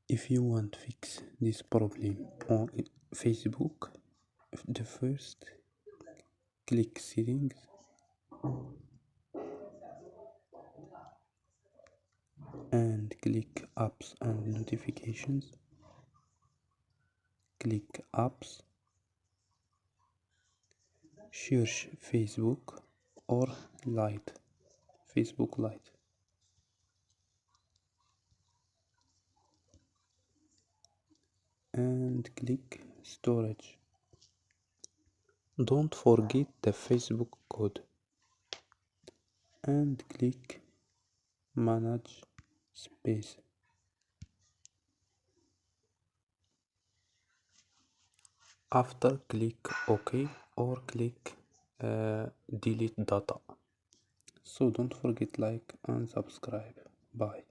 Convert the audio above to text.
If you want to fix this problem on Facebook, the first click settings and click apps and notifications. Click apps, search Facebook or Lite, Facebook Lite, and click storage. Don't forget the Facebook code and click manage space. After click OK or click delete data. So don't forget like and subscribe. Bye.